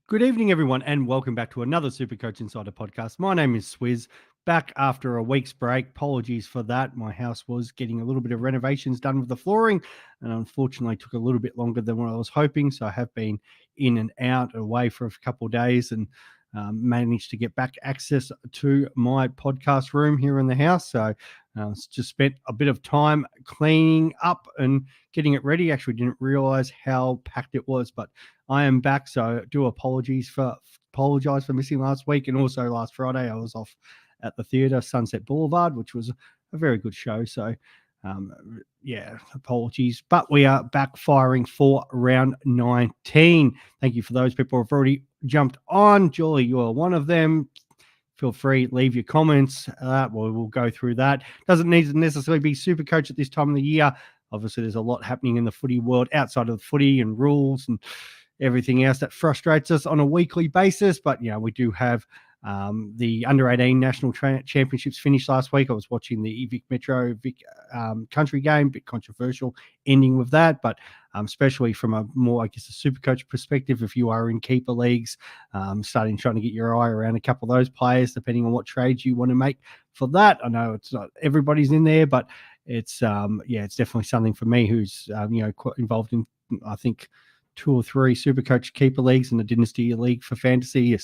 Good evening, everyone, and welcome back to another Supercoach Insider podcast. My name is Swiz, back after a week's break. Apologies for that. My house was getting a little bit of renovations done with the flooring, and unfortunately took a little bit longer than what I was hoping. So I have been in and out, away for a couple of days, and managed to get back access to my podcast room here in the house. So just spent a bit of time cleaning up and getting it ready. Actually didn't realize how packed it was, but I am back, so do apologize for missing last week, and also last Friday I was off at the theatre, Sunset Boulevard, which was a very good show. So, apologies, but we are back firing for round 19. Thank you for those people who have already jumped on. Julie, you are one of them. Feel free, leave your comments. We'll go through that. Doesn't need to necessarily be Supercoach at this time of the year. Obviously, there's a lot happening in the footy world outside of the footy and rules and everything else that frustrates us on a weekly basis. But, we do have the under-18 national championships finished last week. I was watching the Vic Metro country game, bit controversial ending with that, but especially from a more, a Supercoach perspective, if you are in keeper leagues, trying to get your eye around a couple of those players, depending on what trades you want to make for that. I know it's not everybody's in there, but it's it's definitely something for me who's quite involved in, I think, 2 or 3 Supercoach keeper leagues and a dynasty league for fantasy.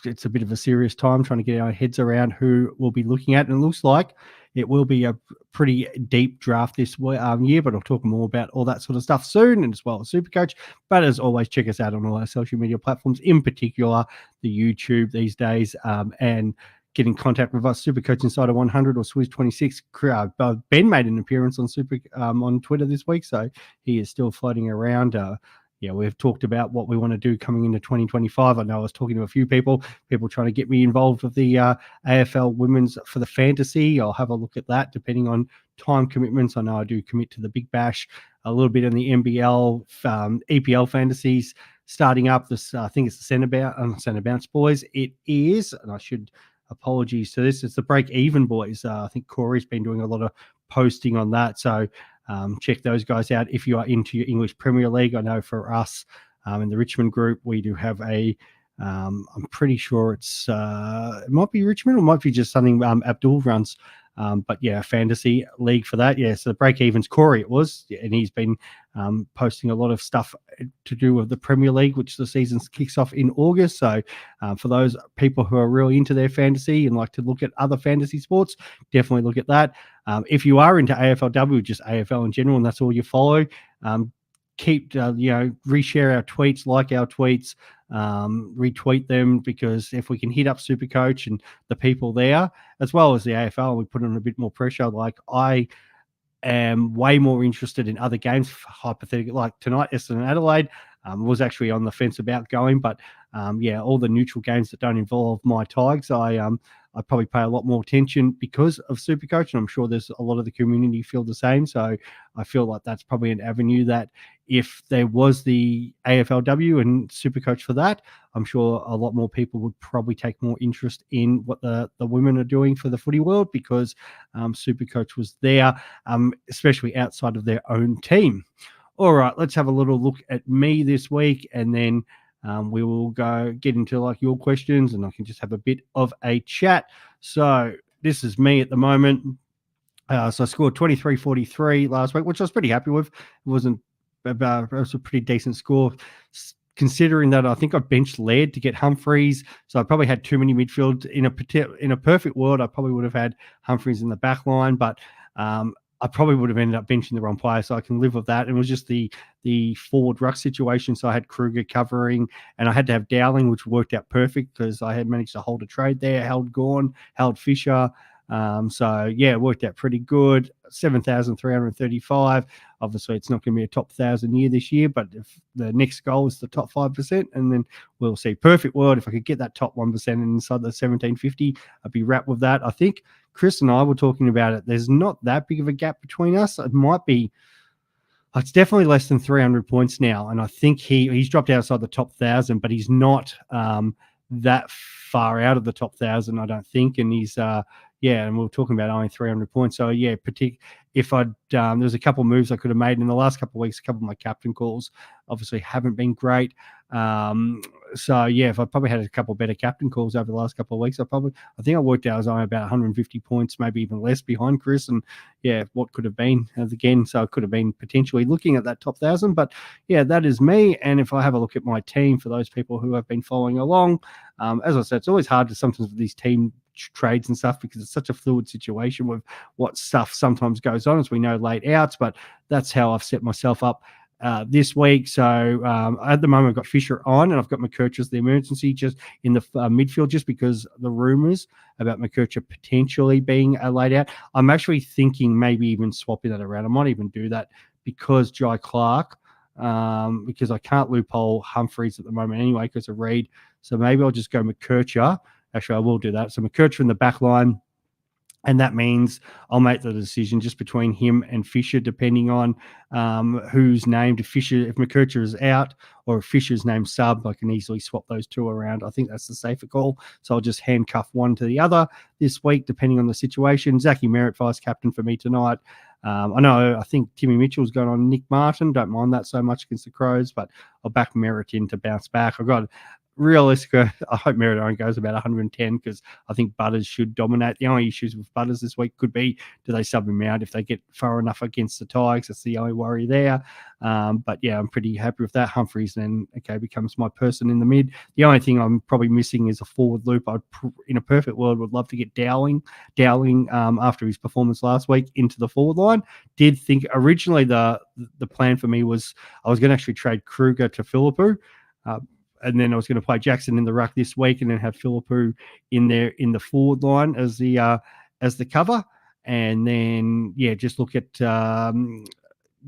It's a bit of a serious time trying to get our heads around who we'll be looking at, and it looks like it will be a pretty deep draft this year, but I'll talk more about all that sort of stuff soon, and as well as Supercoach. But as always, check us out on all our social media platforms, in particular the YouTube these days, and get in contact with us, Supercoach Insider 100 or Swiz 26. Ben made an appearance on Twitter this week, so he is still floating around. We've talked about what we want to do coming into 2025. I know I was talking to a few people trying to get me involved with the AFL women's for the fantasy. I'll have a look at that depending on time commitments. I know I do commit to the Big Bash, a little bit in the NBL, EPL fantasies starting up. This, I think it's the Centre Bounce boys. It is, and I should apologies to this. It's the Break Even boys. I think Corey's been doing a lot of posting on that. So check those guys out if you are into your English Premier League. I know for us in the Richmond group, we do have I'm pretty sure it might be Richmond, or it might be just something Abdul runs. But a fantasy league for that. So the Break Evens, Corey it was, and he's been posting a lot of stuff to do with the Premier League, which the season kicks off in August. So for those people who are really into their fantasy and like to look at other fantasy sports, definitely look at that. If you are into AFLW, just AFL in general, and that's all you follow, keep reshare our tweets, like our tweets, retweet them, because if we can hit up Supercoach and the people there as well as the AFL, we put on a bit more pressure. Like, I am way more interested in other games, hypothetically, like tonight, Essendon and Adelaide. Was actually on the fence about going, but all the neutral games that don't involve my Tigers, I probably pay a lot more attention because of Supercoach, and I'm sure there's a lot of the community feel the same. So I feel like that's probably an avenue that, if there was the AFLW and Supercoach for that, I'm sure a lot more people would probably take more interest in what the women are doing for the footy world, because Supercoach was there, especially outside of their own team. All right, let's have a little look at me this week, and then we will get into like your questions, and I can just have a bit of a chat. So this is me at the moment. So I scored 23-43 last week, which I was pretty happy with. It was a pretty decent score, considering that I think I benched Laird to get Humphreys. So I probably had too many midfield. In a perfect world, I probably would have had Humphreys in the back line, but I probably would have ended up benching the wrong player, so I can live with that. And it was just the forward ruck situation. So I had Kruger covering, and I had to have Dowling, which worked out perfect because I had managed to hold a trade there, held Gawn, held Fisher. It worked out pretty good. 7,335. Obviously, it's not going to be a top 1,000 year this year, but if the next goal is the top 5%, and then we'll see. Perfect world. If I could get that top 1% inside the 1,750, I'd be wrapped with that. I think Chris and I were talking about it. There's not that big of a gap between us. It might be, it's definitely less than 300 points now. And I think he's dropped outside the top 1,000, but he's not that far out of the top 1,000, I don't think. And he's, and we were talking about only 300 points. So, if if I'd there's a couple of moves I could have made in the last couple of weeks. A couple of my captain calls obviously haven't been great. So yeah, if I probably had a couple better captain calls over the last couple of weeks, I think I worked out I was only about 150 points, maybe even less behind Chris. And yeah, what could have been again. So I could have been potentially looking at that top 1,000. But yeah, that is me. And if I have a look at my team, for those people who have been following along, as I said, it's always hard to sometimes with these team trades and stuff because it's such a fluid situation with what stuff sometimes goes on, as we know, late outs. But that's how I've set myself up this week. So at the moment, I've got Fisher on, and I've got McKercher as the emergency just in the midfield, just because the rumours about McKercher potentially being laid out. I'm actually thinking maybe even swapping that around. I might even do that because Jai Clark, because I can't loophole Humphreys at the moment anyway because of Reed. So maybe I'll just go McKercher. Actually, I will do that. So McKercher in the back line. And that means I'll make the decision just between him and Fisher, depending on who's named. If McKercher is out or if Fisher's named sub, I can easily swap those two around. I think that's the safer call. So I'll just handcuff one to the other this week, depending on the situation. Zachy Merritt, vice captain for me tonight. I think Timmy Mitchell's going on Nick Martin. Don't mind that so much against the Crows, but I'll back Merritt in to bounce back. I've got realistic. I hope Merritt only goes about 110 because I think Butters should dominate. The only issues with Butters this week could be, do they sub him out if they get far enough against the Tigers? That's the only worry there. But yeah, I'm pretty happy with that. Humphreys then, becomes my person in the mid. The only thing I'm probably missing is a forward loop. In a perfect world, would love to get Dowling after his performance last week into the forward line. Did think originally the plan for me was I was going to actually trade Kruger to Philippou. And then I was going to play Jackson in the ruck this week, and then have Philippou in there in the forward line as the cover, and then just look at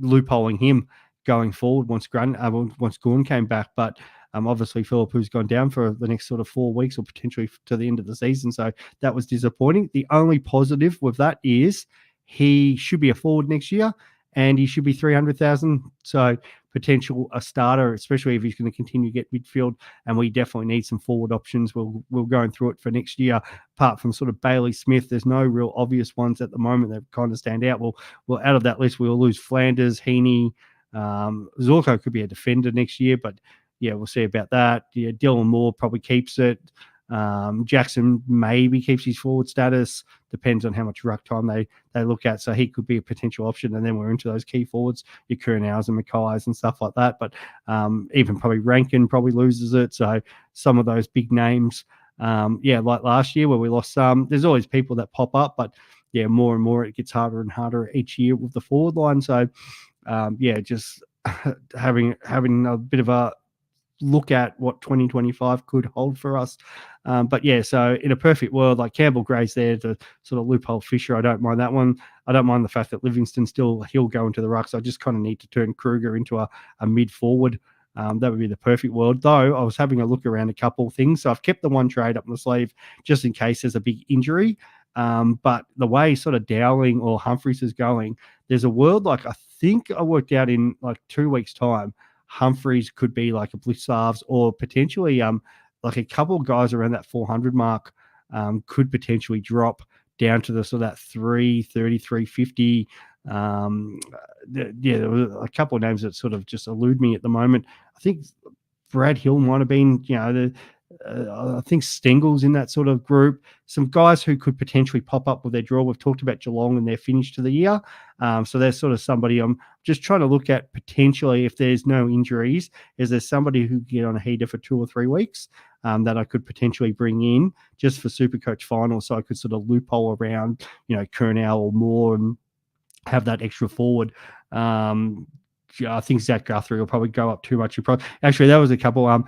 loopholing him going forward once Gorn came back. But obviously Philippou's gone down for the next sort of 4 weeks or potentially to the end of the season, so that was disappointing. The only positive with that is he should be a forward next year, and he should be 300,000. So potential a starter, especially if he's going to continue to get midfield. And we definitely need some forward options. We'll going through it for next year. Apart from sort of Bailey Smith, there's no real obvious ones at the moment that kind of stand out. Well, out of that list, we'll lose Flanders, Heaney. Zorko could be a defender next year, but yeah, we'll see about that. Yeah, Dylan Moore probably keeps it. Jackson maybe keeps his forward status, depends on how much ruck time they look at, so he could be a potential option. And then we're into those key forwards, your Kurnows and Mackay's and stuff like that. But even probably Rankin probably loses it, so some of those big names, like last year where we lost some, there's always people that pop up, but yeah, more and more it gets harder and harder each year with the forward line. So just having a bit of a look at what 2025 could hold for us. So in a perfect world, like Campbell Gray's there to sort of loophole Fisher. I don't mind that one. I don't mind the fact that Livingston he'll go into the ruck. So I just kind of need to turn Kruger into a mid forward. That would be the perfect world. Though I was having a look around a couple of things. So I've kept the one trade up my sleeve just in case there's a big injury. But the way sort of Dowling or Humphreys is going, there's a world, like I think I worked out in like 2 weeks' time, Humphreys could be like a Blitzarves, or potentially like a couple of guys around that 400 mark could potentially drop down to the sort of that 330, 350. There were a couple of names that sort of just elude me at the moment. I think Brad Hill might have been, I think Stengel's in that sort of group. Some guys who could potentially pop up with their draw. We've talked about Geelong and their finish to the year. So there's sort of somebody I'm just trying to look at potentially, if there's no injuries, is there somebody who can get on a heater for 2 or 3 weeks that I could potentially bring in just for Supercoach final, so I could sort of loophole around, Kurnow or Moore and have that extra forward. I think Zach Guthrie will probably go up too much. Actually, there was a couple,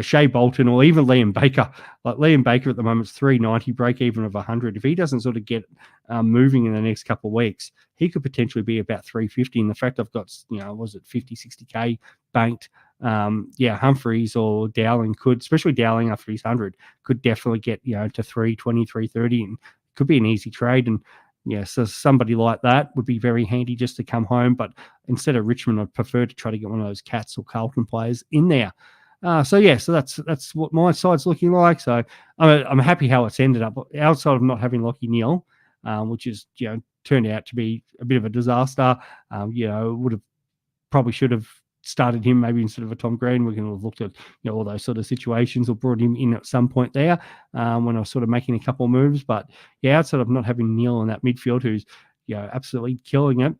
Shea Bolton or even Liam Baker. Like Liam Baker at the moment is 390 break even of 100. If he doesn't sort of get moving in the next couple of weeks, he could potentially be about 350. And the fact I've got, 50, 60K banked. Humphreys or Dowling could, especially Dowling after his 100, could definitely get, to 320, 330, and could be an easy trade. And so somebody like that would be very handy just to come home. But instead of Richmond, I'd prefer to try to get one of those Cats or Carlton players in there. So that's what my side's looking like. So I'm happy how it's ended up. Outside of not having Lockie Neal, which is turned out to be a bit of a disaster. Probably should have started him maybe instead of a Tom Green. We're going to have looked at all those sort of situations or brought him in at some point there when I was sort of making a couple of moves. But outside of not having Neil in that midfield, who's absolutely killing it,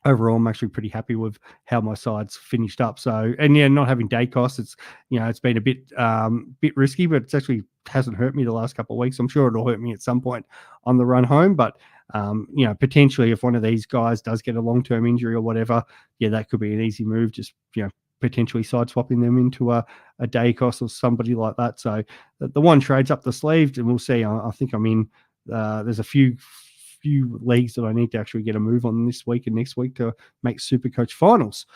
overall, I'm actually pretty happy with how my side's finished up. So, and not having day costs, it's been a bit risky, but it's actually hasn't hurt me the last couple of weeks. I'm sure it'll hurt me at some point on the run home, but potentially if one of these guys does get a long-term injury or whatever, that could be an easy move. Just potentially side swapping them into a day cost or somebody like that. So the one trade's up the sleeve, and we'll see. I think I'm in. There's a few leagues that I need to actually get a move on this week and next week to make Supercoach finals.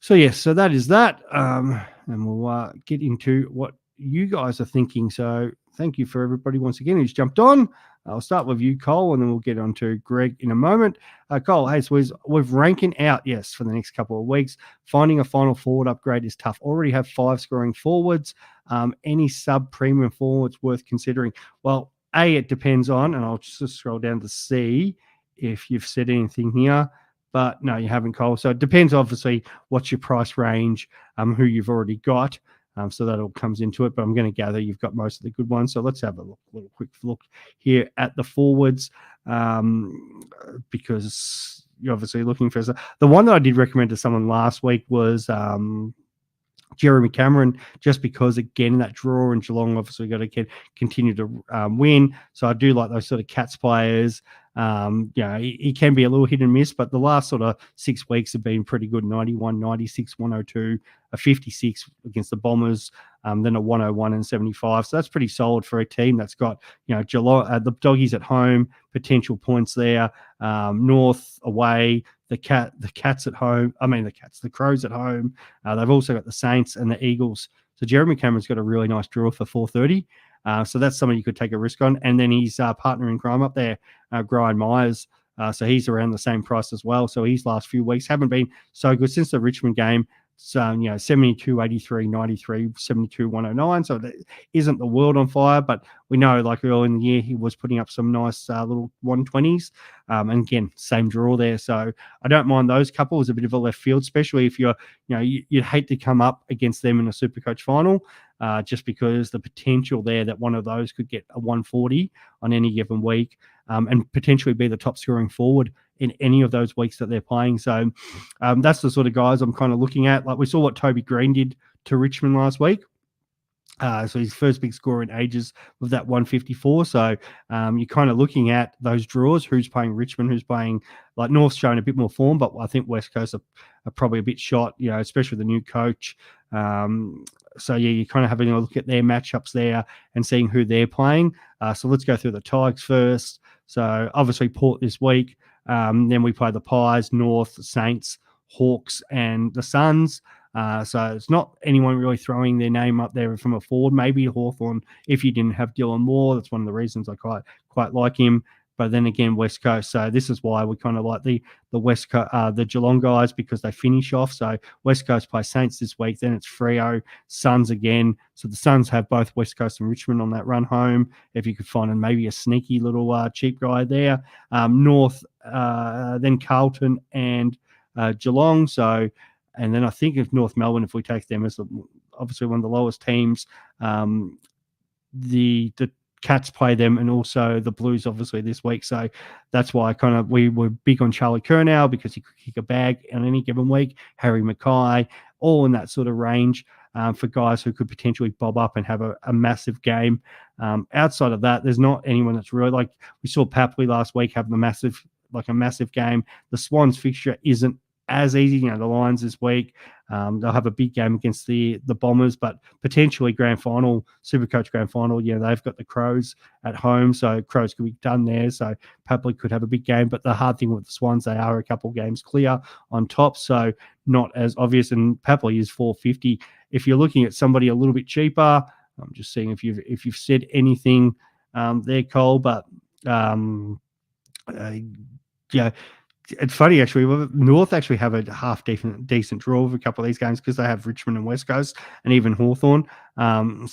So so that is that. And we'll get into what you guys are thinking. So thank you for everybody once again who's jumped on. I'll start with you, Cole, and then we'll get on to Greg in a moment. Cole, hey, Swiz, we're ranking out, yes, for the next couple of weeks. Finding a final forward upgrade is tough. Already have 5 scoring forwards. Any sub-premium forwards worth considering? Well, A, it depends on, and I'll just scroll down to see if you've said anything here. But no, you haven't, Cole. So it depends, obviously, what's your price range, who you've already got. So that all comes into it, but I'm going to gather you've got most of the good ones. So let's have a little quick look here at the forwards, because you're obviously looking for the one that I did recommend to someone last week was Jeremy Cameron, just because again that draw in Geelong obviously got to continue to win. So I do like those sort of Cats players. He can be a little hit and miss, but the last sort of 6 weeks have been pretty good. 91, 96, 102, a 56 against the Bombers, then a 101 and 75. So that's pretty solid for a team that's got Geelong, the Doggies at home, potential points there. North away. The Cats at home. The Crows at home. They've also got the Saints and the Eagles. So Jeremy Cameron's got a really nice draw for 430. So that's something you could take a risk on. And then his partner in crime up there, Brian Myers. So he's around the same price as well. So his last few weeks haven't been so good since the Richmond game. So, 72, 83, 93, 72, 109. So that isn't the world on fire, but we know like early in the year, he was putting up some nice little 120s. And again, same draw there. So I don't mind those couple as a bit of a left field, especially if you'd hate to come up against them in a Supercoach final, just because the potential there that one of those could get a 140 on any given week, and potentially be the top scoring forward in any of those weeks that they're playing. So that's the sort of guys I'm kind of looking at. Like we saw what Toby Green did to Richmond last week. So his first big score in ages with that 154. So you're kind of looking at those draws, who's playing Richmond, who's playing, like North's showing a bit more form, but I think West Coast are probably a bit shot, especially the new coach. So you're kind of having a look at their matchups there and seeing who they're playing. So let's go through the Tigers first. So obviously Port this week. Then we play the Pies, North, Saints, Hawks, and the Suns. So it's not anyone really throwing their name up there from a forward. Maybe Hawthorn, if you didn't have Dylan Moore. That's one of the reasons I quite like him. But then again, West Coast. So this is why we kind of like the West Coast, the Geelong guys, because they finish off. So West Coast play Saints this week. Then it's Freo, Suns again. So the Suns have both West Coast and Richmond on that run home. If you could find maybe a sneaky little cheap guy there. North, then Carlton and Geelong. So, and then I think if North Melbourne, if we take them as obviously one of the lowest teams, the Cats play them, and also the Blues obviously this week. So that's why we were big on Charlie Curnow, because he could kick a bag on any given week. Harry Mackay, all in that sort of range for guys who could potentially bob up and have a massive game. Outside of that, there's not anyone that's really, like we saw Papley last week having a massive game. The Swans fixture isn't as easy. The Lions this week, they'll have a big game against the Bombers, but potentially Supercoach grand final, they've got the Crows at home, so Crows could be done there. So Papley could have a big game, but the hard thing with the Swans, they are a couple games clear on top, so not as obvious. And Papley is 450. If you're looking at somebody a little bit cheaper, I'm just seeing if you've said anything there, Cole, but it's funny, actually. North actually have a half decent draw of a couple of these games because they have Richmond and West Coast and even Hawthorn. Someone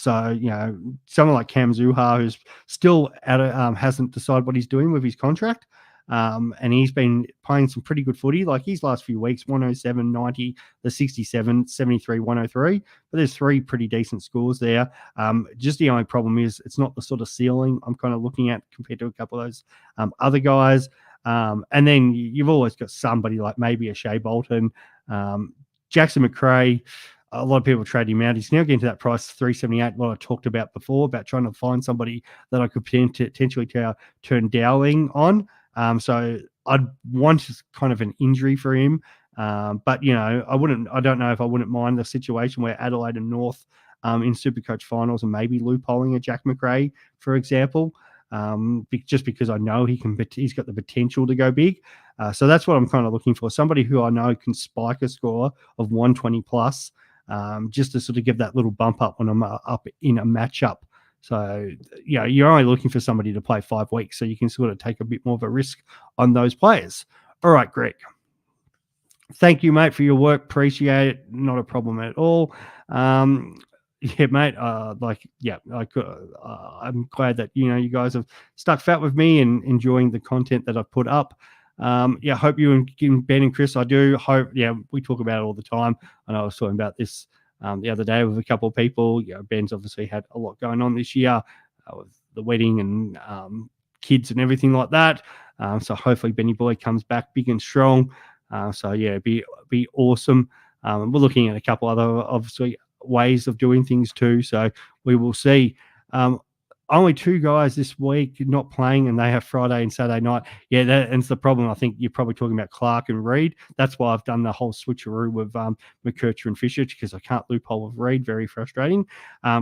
like Cam Zuha, who's still hasn't decided what he's doing with his contract. and he's been playing some pretty good footy. Like his last few weeks, 107, 90, the 67, 73, 103. But there's 3 pretty decent scores there. Just the only problem is it's not the sort of ceiling I'm kind of looking at compared to a couple of those other guys. And then you've always got somebody like maybe a Shea Bolton, Jackson McRae. A lot of people trade him out. He's now getting to that price 378. What I talked about before about trying to find somebody that I could potentially turn Dowling on. So I'd want kind of an injury for him. But I don't know if I wouldn't mind the situation where Adelaide and North in Supercoach finals and maybe loopholing a Jack McRae, for example. Just because I know he's got the potential to go big. So that's what I'm kind of looking for. Somebody who I know can spike a score of 120 plus, just to sort of give that little bump up when I'm up in a matchup. So, you're only looking for somebody to play 5 weeks, so you can sort of take a bit more of a risk on those players. All right, Greg. Thank you, mate, for your work. Appreciate it. Not a problem at all. Yeah, mate. I'm glad that you guys have stuck fat with me and enjoying the content that I've put up. Hope you and Ben and Chris. I do hope. Yeah, we talk about it all the time. I know I was talking about this the other day with a couple of people. Ben's obviously had a lot going on this year with the wedding and kids and everything like that. So hopefully Benny Boy comes back big and strong. It'd be awesome. We're looking at a couple other obviously ways of doing things too. So we will see. Only 2 guys this week not playing, and they have Friday and Saturday night. Yeah, that's the problem. I think you're probably talking about Clark and Reed. That's why I've done the whole switcheroo with McKercher and Fisher, because I can't loophole with Reed. Very frustrating.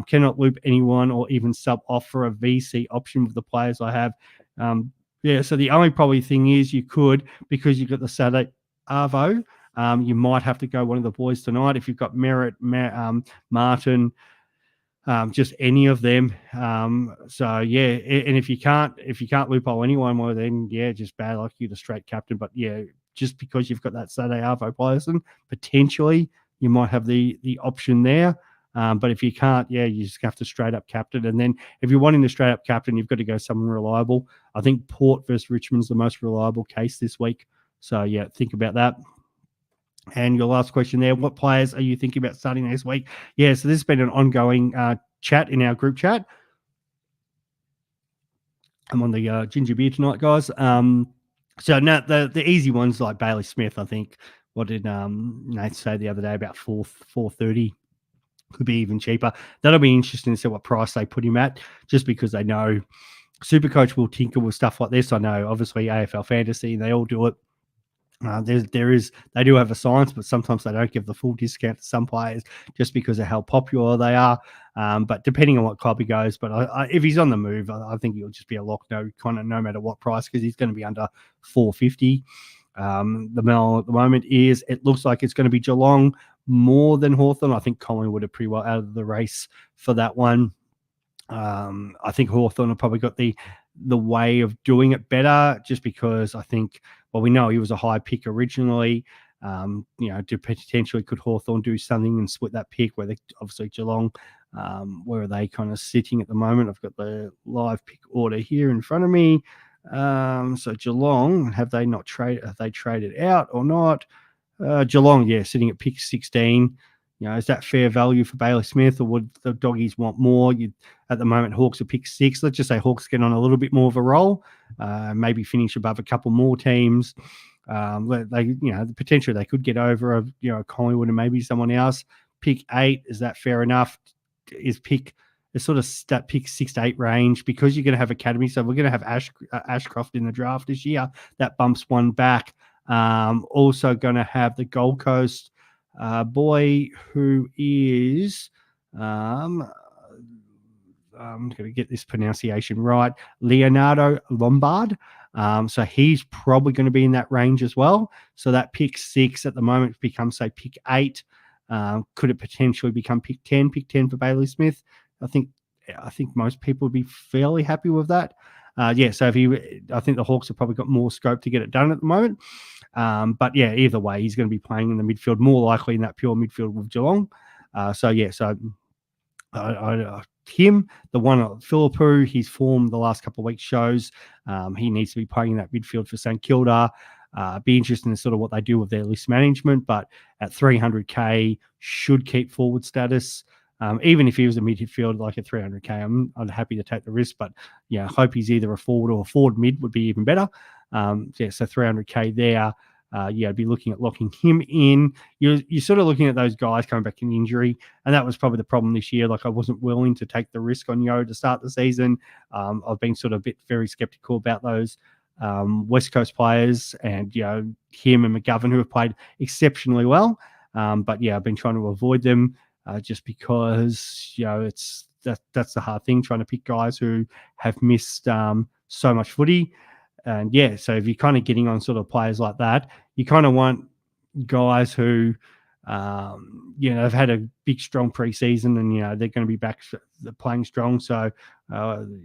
Cannot loop anyone or even sub off for a VC option with the players I have. So the only probably thing is you could, because you've got the Saturday Arvo, you might have to go one of the boys tonight if you've got Merritt, Martin, just any of them. And if you can't loophole anyone, well then just bad luck, you're the straight captain. But just because you've got that Saturday Arvo person, potentially you might have the option there. But if you can't, you just have to straight up captain. And then if you're wanting to straight up captain, you've got to go someone reliable. I think Port versus Richmond's the most reliable case this week. So think about that. And your last question there, what players are you thinking about starting next week? So this has been an ongoing chat in our group chat. I'm on the ginger beer tonight, guys. So now the easy ones like Bailey Smith, I think. What did Nate say the other day about 430? Could be even cheaper. That'll be interesting to see what price they put him at, just because they know Supercoach will tinker with stuff like this. I know, obviously, AFL Fantasy, they all do it. They do have a science, but sometimes they don't give the full discount to some players just because of how popular they are. But depending on what club he goes, but if he's on the move, I think he'll just be a lock no matter what price, because he's going to be under 450. The mail at the moment is it looks like it's going to be Geelong more than Hawthorn. I think Collingwood are pretty well out of the race for that one. I think Hawthorn have probably got the way of doing it better, just because I think, we know he was a high pick originally. Potentially could Hawthorn do something and split that pick, where they obviously Geelong, where are they kind of sitting at the moment? I've got the live pick order here in front of me. So Geelong, have they traded out or not? Geelong, sitting at pick 16. Is that fair value for Bailey Smith, or would the doggies want more? At the moment, Hawks are pick 6. Let's just say Hawks get on a little bit more of a roll, maybe finish above a couple more teams. The potential they could get over Collingwood and maybe someone else. Pick 8, is that fair enough? Is sort of that pick 6 to 8 range, because you're going to have academy. So we're going to have Ashcroft in the draft this year. That bumps one back. Also going to have the Gold Coast boy who is I'm going to get this pronunciation right, Leonardo Lombard. So he's probably going to be in that range as well. So that pick 6 at the moment becomes, say, pick 8. Could it potentially become pick 10? Pick 10 for Bailey Smith. I think most people would be fairly happy with that. So I think the Hawks have probably got more scope to get it done at the moment. But either way, he's going to be playing in the midfield, more likely in that pure midfield with Geelong. I him. The one at Philippou, his form the last couple of weeks shows he needs to be playing that midfield for St Kilda. Be interesting in sort of what they do with their list management, but at 300k should keep forward status. Even if he was a midfield like at 300k, I'm happy to take the risk, but yeah, I hope he's either a forward or a forward mid would be even better. So 300k there. I'd be looking at locking him in. You're sort of looking at those guys coming back in injury, and that was probably the problem this year. Like I wasn't willing to take the risk on Yo to start the season. I've been sort of a bit very skeptical about those West Coast players, and him and McGovern, who have played exceptionally well. But yeah, I've been trying to avoid them just because that's the hard thing, trying to pick guys who have missed so much footy. And yeah, so if you're kind of getting on sort of players like that, you kind of want guys who, have had a big, strong preseason, and they're going to be back playing strong. So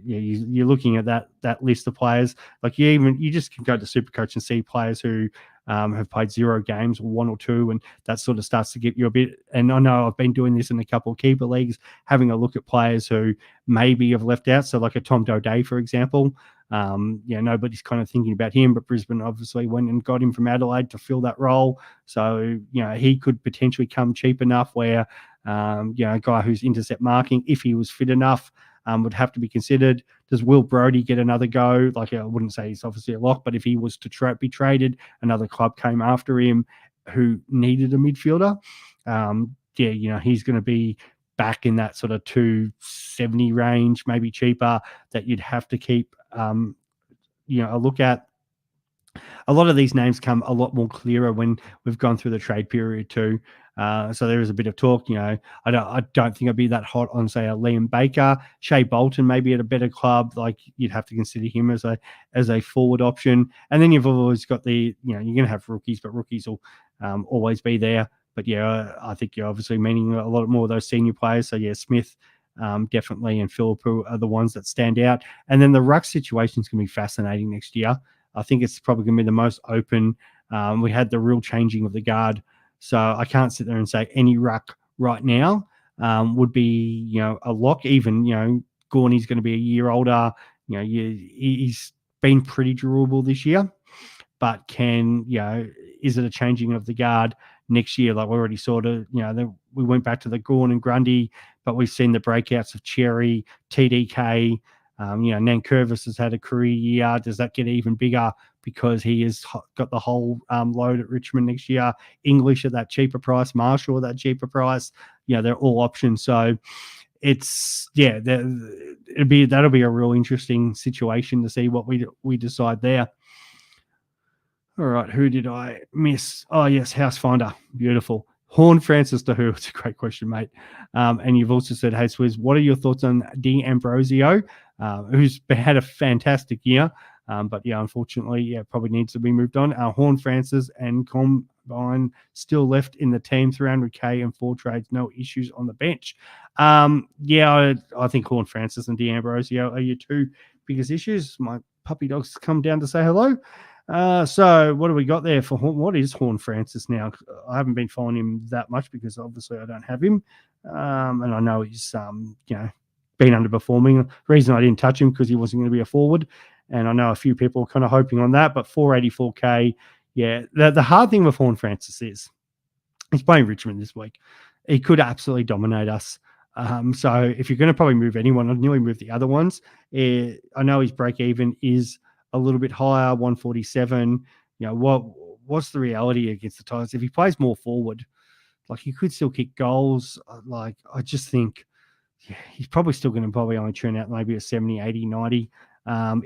you're looking at that list of players. Like you just can go to Supercoach and see players who have played 0 games or 1 or 2, and that sort of starts to get you a bit. And I know I've been doing this in a couple of keeper leagues, having a look at players who maybe have left out. So like a Tom Doedee, for example. Nobody's kind of thinking about him, but Brisbane obviously went and got him from Adelaide to fill that role. So, he could potentially come cheap enough where, a guy who's intercept marking, if he was fit enough, would have to be considered. Does Will Brodie get another go? Like, I wouldn't say he's obviously a lock, but if he was to be traded, another club came after him who needed a midfielder. He's going to be back in that sort of 270 range, maybe cheaper, that you'd have to keep a look at. A lot of these names come a lot more clearer when we've gone through the trade period too. So there is a bit of talk. I don't think I'd be that hot on, say, a Liam Baker. Shea Bolton maybe at a better club. Like you'd have to consider him as a forward option. And then you've always got you're going to have rookies, but rookies will always be there. But yeah, I think you're obviously meaning a lot more of those senior players. So yeah, Smith definitely and Philippou are the ones that stand out. And then the ruck situation is going to be fascinating next year. I think it's probably going to be the most open. We had the real changing of the guard. So I can't sit there and say any ruck right now would be, a lock. Even, Gorney's going to be a year older. He's been pretty durable this year. But is it a changing of the guard next year? Like we already sort of, we went back to the Gorn and Grundy, but we've seen the breakouts of Cherry, TDK. Nankervis has had a career year. Does that get even bigger because he has got the whole load at Richmond next year? English at that cheaper price, Marshall at that cheaper price. They're all options. So it's that'll be a real interesting situation to see what we decide there. All right, who did I miss? Oh, yes, Housefinder. Beautiful. Horn-Francis to who? It's a great question, mate. And you've also said, hey, Swiz, what are your thoughts on D'Ambrosio, who's had a fantastic year, but, unfortunately, probably needs to be moved on. Horn-Francis and Combine still left in the team, 300k and 4 trades, no issues on the bench. I think Horn-Francis and D'Ambrosio are your two biggest issues. My puppy dog's come down to say hello. So what do we got there for Horn? What is Horn-Francis now? I haven't been following him that much because obviously I don't have him. And I know he's, been underperforming. The reason I didn't touch him because he wasn't going to be a forward. And I know a few people are kind of hoping on that, but 484k. Yeah. The hard thing with Horn-Francis is he's playing Richmond this week. He could absolutely dominate us. So if you're going to probably move anyone, I'd nearly move the other ones. I know his break even is a little bit higher, 147. What's the reality against the Tigers? If he plays more forward, like he could still kick goals. Like I just think he's probably still going to only turn out maybe a 70, 80, 90.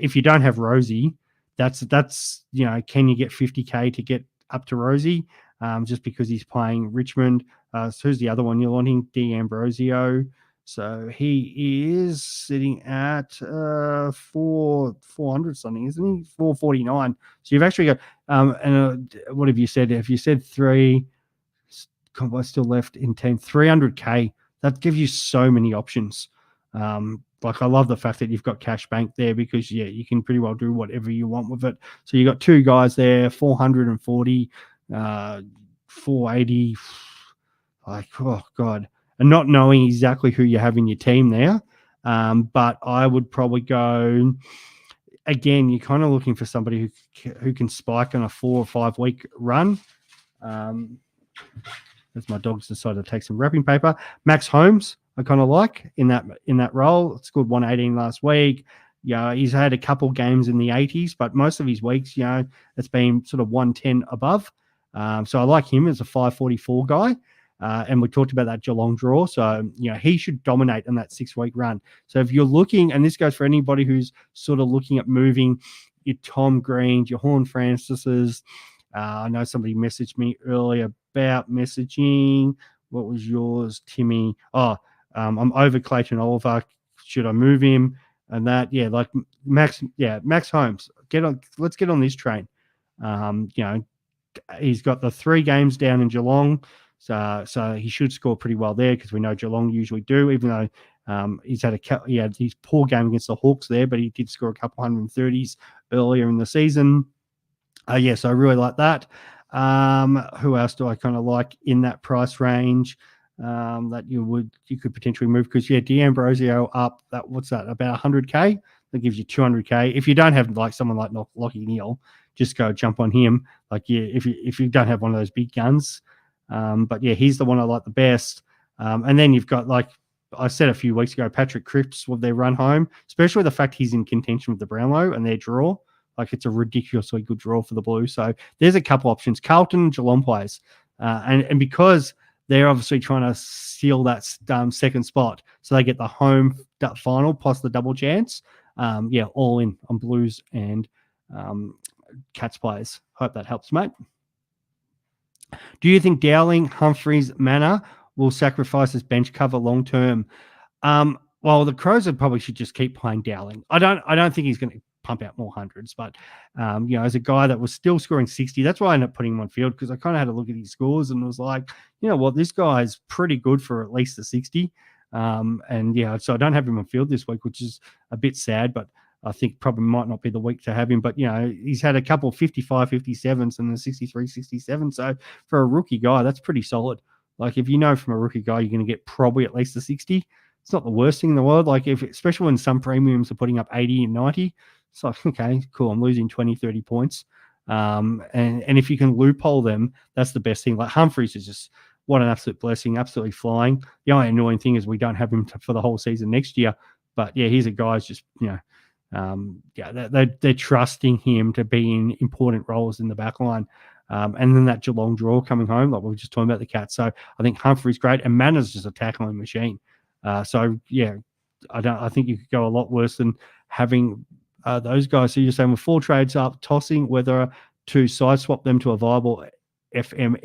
If you don't have Rosie, that's can you get 50k to get up to Rosie? Just because he's playing Richmond. So who's the other one you're wanting? D'Ambrosio. So he is sitting at 400 something, isn't he? 449. So you've actually got what have you said? If you said 3, what's still left in 10, 300k. That gives you so many options. Like I love the fact that you've got cash bank there because you can pretty well do whatever you want with it. So you got 2 guys there, 440, 480. Like, oh God. And not knowing exactly who you have in your team there, But I would probably go, again, you're kind of looking for somebody who can spike on a 4 or 5 week run. As my dog's decided to take some wrapping paper. Max Holmes, I kind of like in that role. Scored 118 last week. He's had a couple games in the 80s, but most of his weeks, it's been sort of 110 above. So I like him as a 544 guy. And we talked about that Geelong draw. So, he should dominate in that 6-week run. So if you're looking, and this goes for anybody who's sort of looking at moving your Tom Greens, your Horn Francises. I know somebody messaged me earlier about messaging. What was yours, Timmy? I'm over Clayton Oliver. Should I move him? And that, like Max Holmes. Let's get on this train. He's got the 3 games down in Geelong. So he should score pretty well there, because we know Geelong usually do, even though he had his poor game against the Hawks there, but he did score a couple 130s earlier in the season. So I really like that. Who else do I kind of like in that price range that you could potentially move? Because D'Ambrosio up, what's that, about 100K? That gives you 200K. If you don't have like someone like Lockie Neal, just go jump on him. If you don't have one of those big guns. But he's the one I like the best. And then you've got, like I said a few weeks ago, Patrick Cripps with their run home, especially the fact he's in contention with the Brownlow and their draw. Like, it's a ridiculously good draw for the Blues. So there's a couple options. Carlton, Geelong players. And because they're obviously trying to steal that second spot, so they get the home final plus the double chance. All in on Blues and Cats players. Hope that helps, mate. Do you think Dowling, Humphreys, Manor will sacrifice as bench cover long term? Well, the Crows probably should just keep playing Dowling. I don't think he's going to pump out more hundreds, but as a guy that was still scoring 60, that's why I ended up putting him on field, because I kind of had a look at his scores and was like, this guy is pretty good for at least the 60. So I don't have him on field this week, which is a bit sad, but I think probably might not be the week to have him. But, he's had a couple 55, 57s and then 63, 67. So for a rookie guy, that's pretty solid. Like, if from a rookie guy, you're going to get probably at least a 60. It's not the worst thing in the world. Like, especially when some premiums are putting up 80 and 90, it's like, okay, cool, I'm losing 20, 30 points. And if you can loophole them, that's the best thing. Like, Humphreys is just, what an absolute blessing, absolutely flying. The only annoying thing is we don't have him for the whole season next year. But, he's a guy who's just, they're trusting him to be in important roles in the back line. And then that Geelong draw coming home, like we were just talking about the Cats. So I think Humphrey's great, and Manor's just a tackling machine. I think you could go a lot worse than having those guys. So you're saying with 4 trades up, tossing whether to side swap them to a viable F7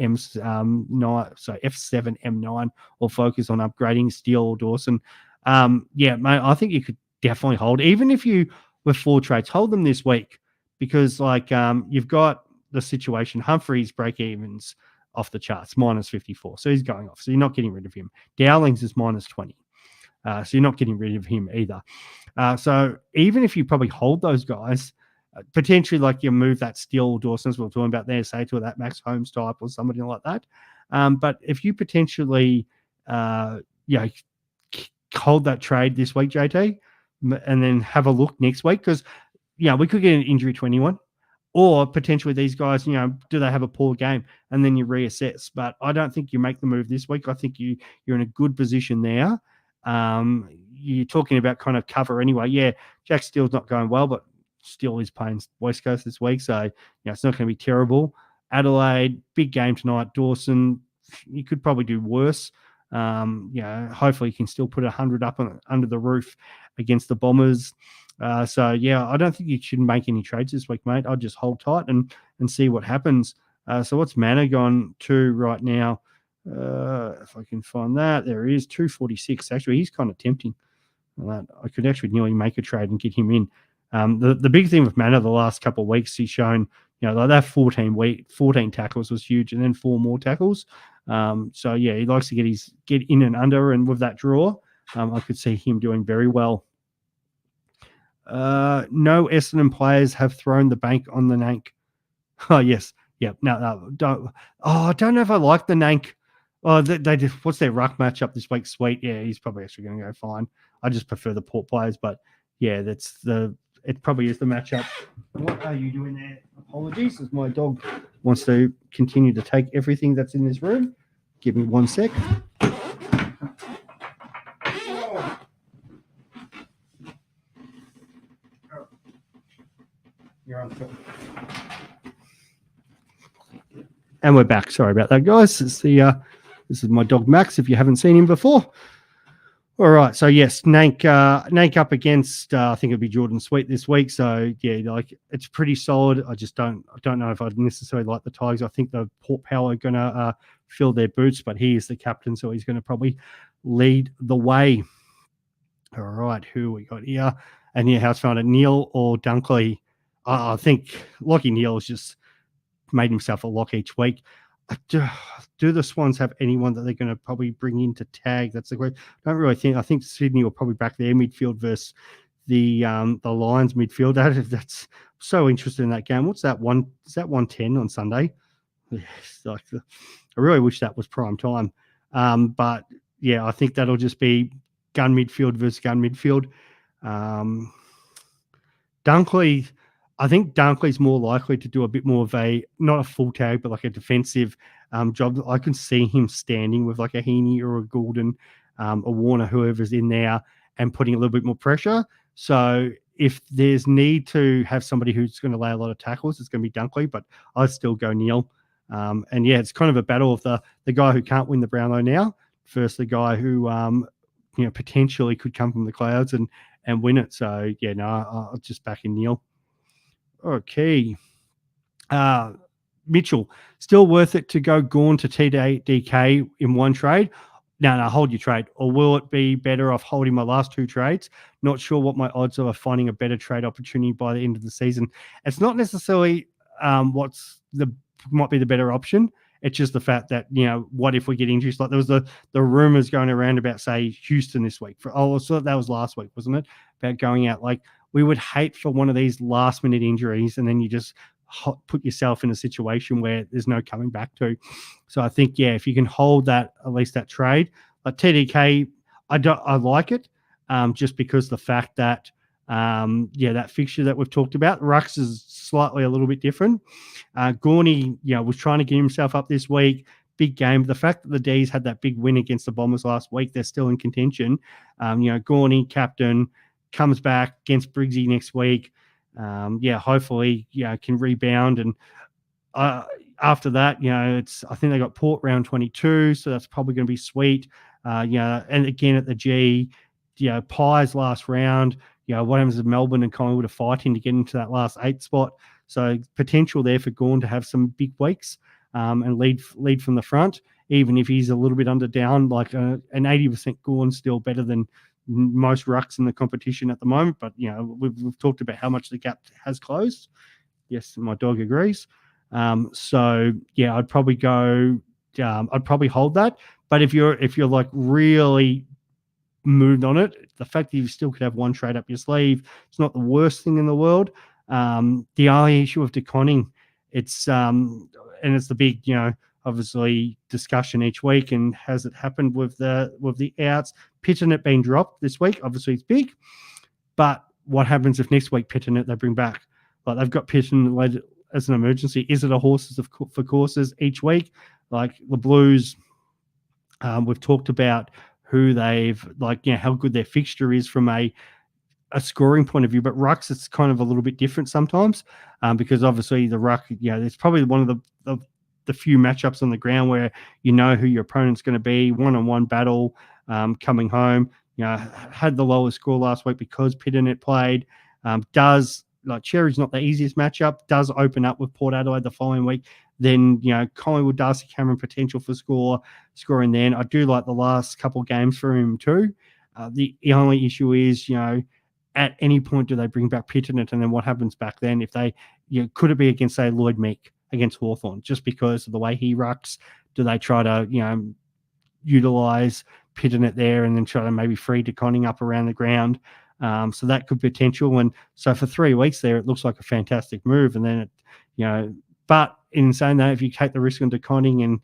M9 or focus on upgrading Steele or Dawson. Mate, I think you could definitely hold, even if you with 4 trades, hold them this week, because you've got the situation. Humphreys break evens off the charts, minus 54. So he's going off. So you're not getting rid of him. Dowling's is minus 20. So you're not getting rid of him either. So even if you probably hold those guys, potentially like you move that Steele Dawson, as we were talking about there, say to that Max Holmes type or somebody like that. But if you potentially hold that trade this week, JT, and then have a look next week, because we could get an injury to anyone, or potentially these guys, do they have a poor game, and then you reassess. But I don't think you make the move this week. I think you're in a good position there. You're talking about kind of cover anyway. Yeah, Jack Steele's not going well, but Steele is playing West Coast this week, so it's not going to be terrible. Adelaide, big game tonight. Dawson, you could probably do worse. Hopefully you can still put 100 up under the roof against the Bombers. I don't think you should make any trades this week, mate. I'll just hold tight and see what happens. So what's Manor gone to right now? If I can find that, there he is, 246. Actually, he's kind of tempting. I could actually nearly make a trade and get him in. The big thing with Manor the last couple of weeks, he's shown, like that 14 tackles was huge, and then 4 more tackles. He likes to get in and under, and with that draw, I could see him doing very well. No Essendon players have thrown the bank on the Nank. Oh, yes. Yep. No, don't. Oh, I don't know if I like the Nank. Oh, they just, what's their ruck matchup this week? Sweet. Yeah, he's probably actually going to go fine. I just prefer the Port players, but yeah, it probably is the matchup. What are you doing there? Apologies, as my dog wants to continue to take everything that's in this room. Give me 1 sec. You're on film. And we're back. Sorry about that, guys. This is my dog Max. If you haven't seen him before. All right. So yes, Nank up against I think it'd be Jordan Sweet this week. So yeah, like it's pretty solid. I don't know if I'd necessarily like the Tigers. I think the Port Power are gonna fill their boots, but he is the captain, so he's gonna probably lead the way. All right, who we got here? And yeah, house found it, Neil or Dunkley. I think Lockie Neal has just made himself a lock each week. Do the Swans have anyone that they're going to probably bring in to tag? That's the question. I don't really think. I think Sydney will probably back their midfield versus the Lions midfield. That's so interested in that game. What's that one? Is that 110 on Sunday? I really wish that was prime time. But yeah, I think that'll just be gun midfield versus gun midfield. Dunkley, I think Dunkley's more likely to do a bit more of not a full tag, but like a defensive job. I can see him standing with like a Heaney or a Goulden, a Warner, whoever's in there, and putting a little bit more pressure. So if there's need to have somebody who's going to lay a lot of tackles, it's going to be Dunkley, but I'd still go Neil. And yeah, it's kind of a battle of the guy who can't win the Brownlow now versus the guy who potentially could come from the clouds and win it. So yeah, no, I'll just back in Neil. Okay. Mitchell, still worth it to go Gawn to TDK in one trade? No, hold your trade. Or will it be better off holding my last two trades? Not sure what my odds are of finding a better trade opportunity by the end of the season. It's not necessarily might be the better option. It's just the fact that, what if we get injuries? Like there was the rumors going around about, say, Houston this week. So that was last week, wasn't it? About going out. Like we would hate for one of these last minute injuries and then you just put yourself in a situation where there's no coming back to. So I think, yeah, if you can hold that, at least that trade, like TDK, I like it just because the fact that, that fixture that we've talked about, Rux is slightly a little bit different. Gorney, was trying to get himself up this week. Big game. The fact that the D's had that big win against the Bombers last week, they're still in contention. Gorney, captain, comes back against Briggsy next week. Hopefully, can rebound. And after that, I think they got Port round 22, so that's probably going to be sweet. And again at the G, Pies last round. What happens if Melbourne and Collingwood are fighting to get into that last 8 spot? So potential there for Gawn to have some big weeks and lead from the front, even if he's a little bit under down, like an 80% Gawn still better than most rucks in the competition at the moment. But, we've talked about how much the gap has closed. Yes, my dog agrees. I'd probably go, I'd probably hold that. But if you're like really moved on it, the fact that you still could have one trade up your sleeve, it's not the worst thing in the world. The only issue of deconning, it's and it's the big, obviously discussion each week, and has it happened with the outs? Pitternet being dropped this week, obviously it's big, but what happens if next week Pitternet they bring back? Like they've got Pitternet led as an emergency. Is it a horses for courses each week? Like the Blues, we've talked about who they've how good their fixture is from a scoring point of view, but rucks it's kind of a little bit different sometimes because obviously the ruck, it's probably one of the few matchups on the ground where who your opponent's going to be, one-on-one battle coming home. Had the lowest score last week because Pitternet played. Cherry's not the easiest matchup, does open up with Port Adelaide the following week. Then, Collingwood, Darcy Cameron, potential for scoring then. I do like the last couple of games for him too. The only issue is, at any point do they bring back Pitternet, and then what happens back then? If they, could it be against, say, Lloyd Meek against Hawthorn, just because of the way he rucks? Do they try to, utilize Pitternet there and then try to maybe free DeConning up around the ground? So that could be potential. And so for 3 weeks there, it looks like a fantastic move. And then, but in saying that, if you take the risk on DeConning and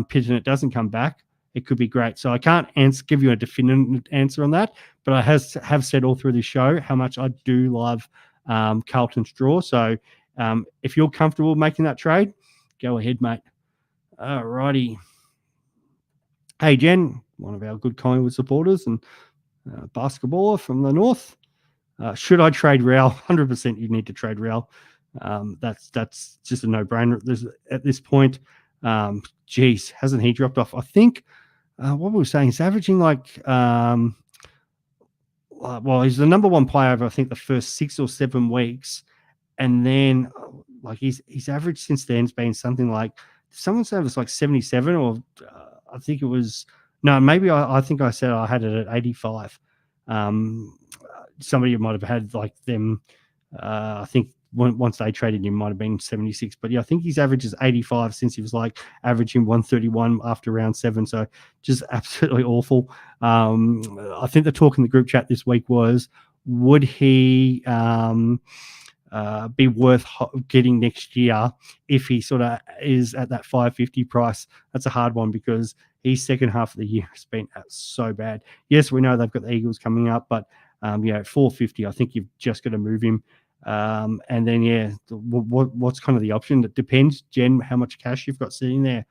pitch and it doesn't come back, it could be great. So I can't give you a definitive answer on that, but I have said all through this show how much I do love Carlton's draw. So if you're comfortable making that trade, go ahead, mate. All righty. Hey, Jen, one of our good Collingwood supporters and basketballer from the north. Should I trade Real? 100% you need to trade Real. That's just a no-brainer at this point. Geez, hasn't he dropped off? I think what we were saying, he's averaging well, he's the number one player over, I think, the first 6 or 7 weeks. And then his average since then has been something like, someone said it was like 77, or I think it was, no, maybe I think I said I had it at 85. Somebody might have had like them, I think once they traded him might have been 76, but yeah, I think his average is 85 since he was like averaging 131 after round 7. So just absolutely awful. I think the talk in the group chat this week was, would he be worth getting next year if he sort of is at that 550 price? That's a hard one because his second half of the year has been so bad. Yes, we know they've got the Eagles coming up, but at 450, I think you've just got to move him. And then, what's kind of the option? It depends, Jen, how much cash you've got sitting there.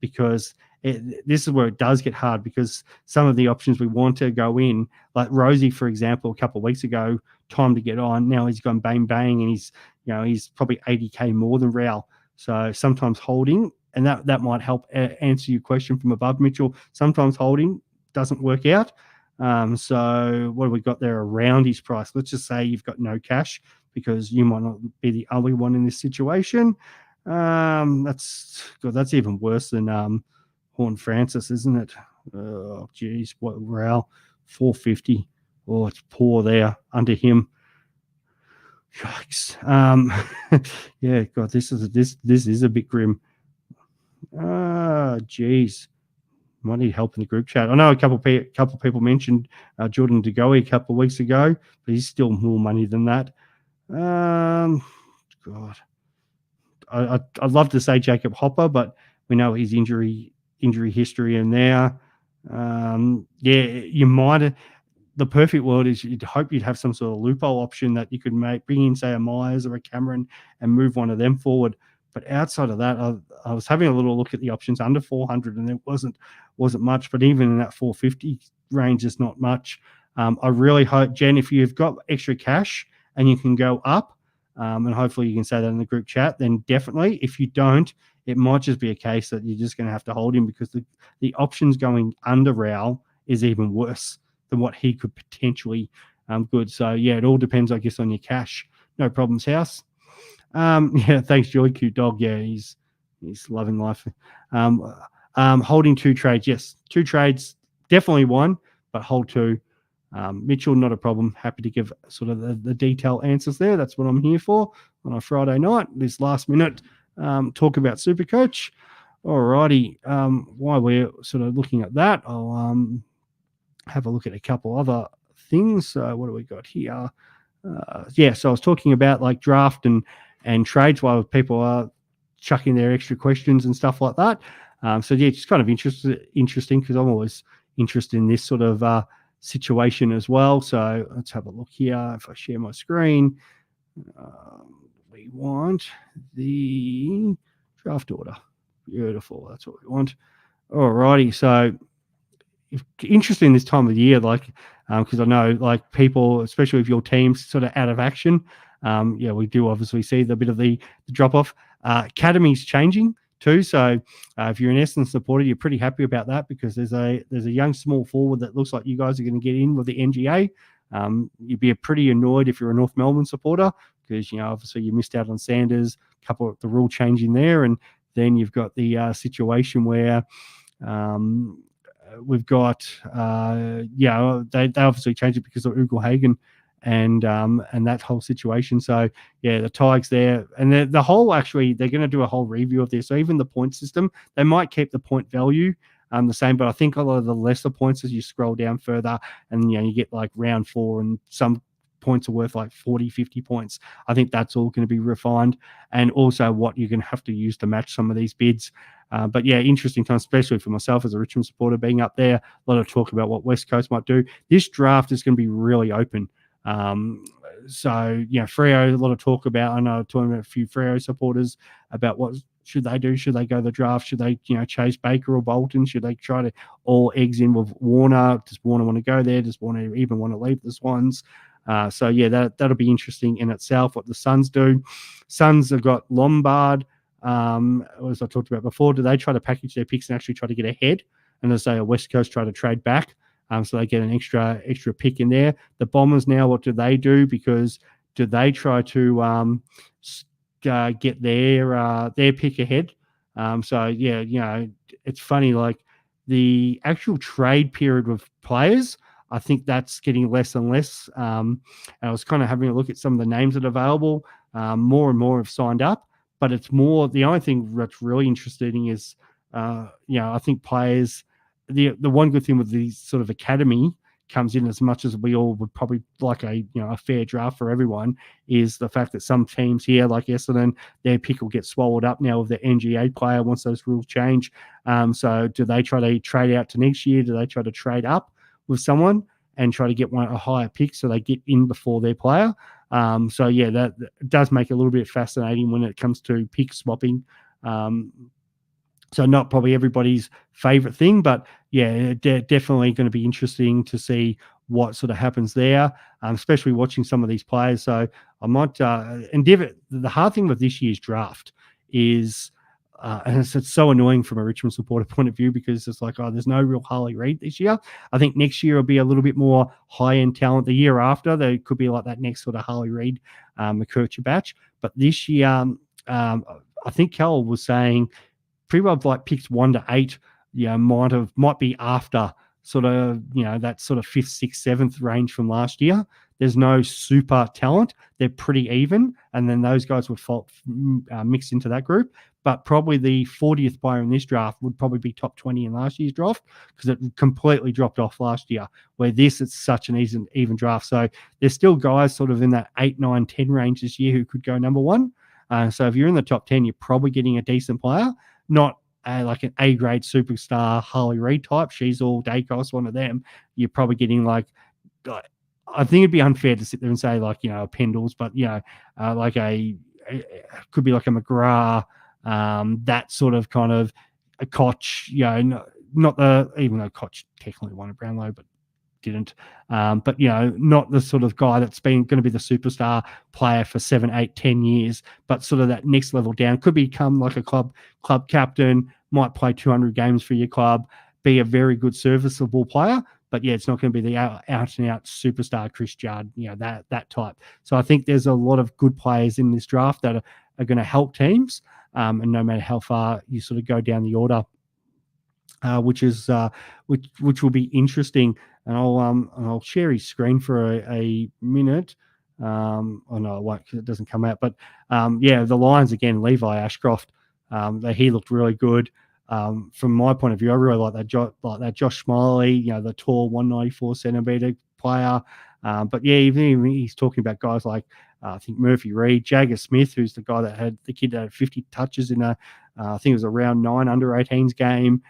Because this is where it does get hard, because some of the options we want to go in, like Rosie, for example, a couple of weeks ago, time to get on. Now he's gone bang, bang, and he's probably 80K more than Real. So sometimes holding, and that might help answer your question from above, Mitchell. Sometimes holding doesn't work out. So what have we got there around his price? Let's just say you've got no cash, because you might not be the only one in this situation. That's even worse than Horn Francis, isn't it? Oh, geez, what Real 450? Oh, it's poor there under him. Yikes. Yeah, God, this is a bit grim. Geez. Might need help in the group chat. I know a couple of people mentioned Jordan De Goey a couple of weeks ago, but he's still more money than that. God, I'd love to say Jacob Hopper, but we know his injury history in there. You might. The perfect world is you'd hope you'd have some sort of loophole option that you could bring in, say, a Myers or a Cameron and move one of them forward. But outside of that, I was having a little look at the options under 400, and there wasn't much. But even in that 450 range, there's not much. I really hope, Jen, if you've got extra cash and you can go up, and hopefully you can say that in the group chat, then definitely. If you don't, it might just be a case that you're just going to have to hold him, because the options going under Real is even worse than what he could potentially good. So, yeah, it all depends, I guess, on your cash. No problems, House. Thanks, Joy. Cute dog. Yeah, he's loving life. Holding 2 trades. Yes, 2 trades, definitely 1, but hold 2. Mitchell, not a problem. Happy to give sort of the detailed answers there. That's what I'm here for on a Friday night. This last minute talk about Supercoach. Alrighty. While we're sort of looking at that, I'll have a look at a couple other things. What do we got here? So I was talking about like draft and trades while people are chucking their extra questions and stuff like that. It's kind of interesting because I'm always interested in this sort of situation as well. So let's have a look here. If I share my screen, we want the draft order. Beautiful. That's what we want. Alrighty. So interesting this time of the year, because I know like people, especially if your team's sort of out of action, we do obviously see the bit of the drop off. Academy's changing too, so if you're an Essendon supporter, you're pretty happy about that, because there's a young small forward that looks like you guys are going to get in with the NGA. You'd be pretty annoyed if you're a North Melbourne supporter, because obviously you missed out on Sanders, a couple of the rule changing there, and then you've got the situation where we've got they obviously changed it because of Ugle-Hagan and that whole situation. So the Tigers there, and the whole, actually they're going to do a whole review of this. So even the point system, they might keep the point value the same, but I think a lot of the lesser points as you scroll down further, and you get like round 4 and some points are worth like 40, 50 points. I think that's all going to be refined, and also what you're going to have to use to match some of these bids. But yeah, interesting time, especially for myself as a Richmond supporter being up there. A lot of talk about what West Coast might do. This draft is going to be really open. So, Freo, a lot of talk about, I know I'm talking about a few Freo supporters about what should they do? Should they go the draft? Should they, chase Baker or Bolton? Should they try to all eggs in with Warner? Does Warner want to go there? Does Warner even want to leave the Swans? So, yeah, that'll be interesting in itself, what the Suns do. Suns have got Lombard, as I talked about before. Do they try to package their picks and actually try to get ahead? And as say a West Coast try to trade back? So they get an extra pick in there. The Bombers now, what do they do? Because do they try to get their pick ahead? So yeah, it's funny. Like the actual trade period with players, I think that's getting less and less. And I was kind of having a look at some of the names that are available. More and more have signed up, but it's more. The only thing that's really interesting is, I think players. The one good thing with the sort of academy comes in, as much as we all would probably like a fair draft for everyone, is the fact that some teams here, like Essendon, their pick will get swallowed up now with the NGA player once those rules change. So do they try to trade out to next year? Do they try to trade up with someone and try to get a higher pick so they get in before their player? So yeah, that does make it a little bit fascinating when it comes to pick swapping. So not probably everybody's favorite thing, but yeah, definitely going to be interesting to see what sort of happens there, especially watching some of these players. So I might endeavour. The hard thing with this year's draft is, and it's so annoying from a Richmond supporter point of view, because it's like, there's no real Harley Reid this year. I think next year will be a little bit more high-end talent. The year after, there could be like that next sort of Harley Reid, McKercher batch. But this year, I think Cal was saying, pretty well like picks 1 to 8, might be after sort of, that sort of 5th, 6th, 7th range from last year. There's no super talent. They're pretty even. And then those guys would mix into that group. But probably the 40th player in this draft would probably be top 20 in last year's draft, because it completely dropped off last year, where it's such an even draft. So there's still guys sort of in that 8, 9, 10 range this year who could go number 1. So if you're in the top 10, you're probably getting a decent player. Not like an A-grade superstar Harley Reid type. She's all Dacos, one of them. You're probably getting like, I think it'd be unfair to sit there and say like, a Pendles, but like could be like a McGrath, that sort of kind of a Koch, not the, even though Koch technically won a Brownlow, but didn't. But not the sort of guy that's been going to be the superstar player for 7, 8, 10 years, but sort of that next level down. Could become like a club captain, might play 200 games for your club, be a very good serviceable player. But yeah, it's not going to be the out and out superstar Chris Judd, that type. So I think there's a lot of good players in this draft that are going to help teams. And no matter how far you sort of go down the order, which will be interesting. And I'll share his screen for a minute. Oh no, I won't, because it doesn't come out. But the Lions again, Levi Ashcroft. He looked really good. From my point of view, I really like that Josh Smiley. The tall 194 centimeter player. But yeah, even he's talking about guys like I think Murphy Reed, Jagger Smith, who's the guy that had 50 touches in I think it was a round 9 under 18s game.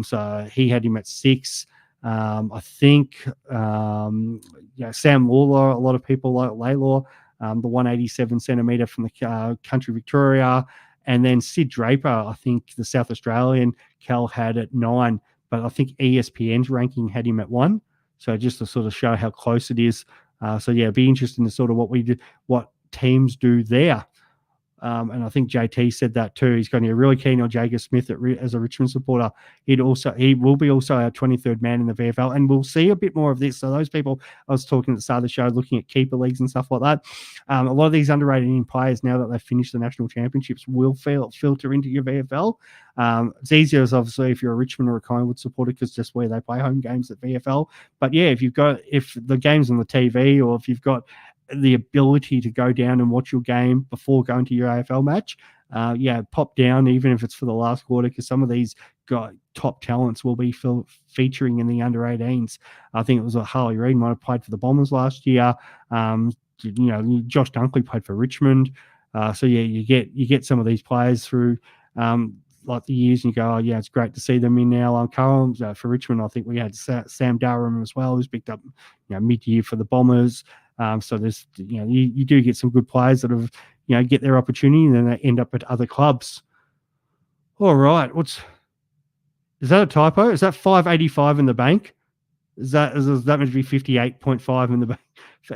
So he had him at 6. I think Sam Lawler, a lot of people like Laylor, the 187 centimeter from the country Victoria, and then Sid Draper, I think the South Australian, Cal had at 9, but I think ESPN's ranking had him at 1. So just to sort of show how close it is. So yeah, it'd be interesting to sort of what teams do there. And I think JT said that too. He's going to be really keen on Jagger Smith as a Richmond supporter. He will be also our 23rd man in the VFL, and we'll see a bit more of this. So those people I was talking at the start of the show, looking at keeper leagues and stuff like that, a lot of these underrated players, now that they've finished the national championships, will filter into your VFL. It's easier, as obviously if you're a Richmond or a Collingwood supporter, because just where they play home games at VFL. But yeah, if the game's on the TV, or if you've got the ability to go down and watch your game before going to your AFL match, pop down, even if it's for the last quarter, because some of these got top talents will be featuring in the under 18s. I think it was Harley Reid might have played for the Bombers last year. Josh Dunkley played for Richmond. So yeah, you get some of these players through like the years, and you go, oh yeah, it's great to see them in our columns. For Richmond, I think we had Sam Durham as well, who's picked up mid-year for the Bombers. So there's you do get some good players that have get their opportunity and then they end up at other clubs. All right, is that a typo? Is that 585 in the bank? Is that meant to be 58.5 in the bank?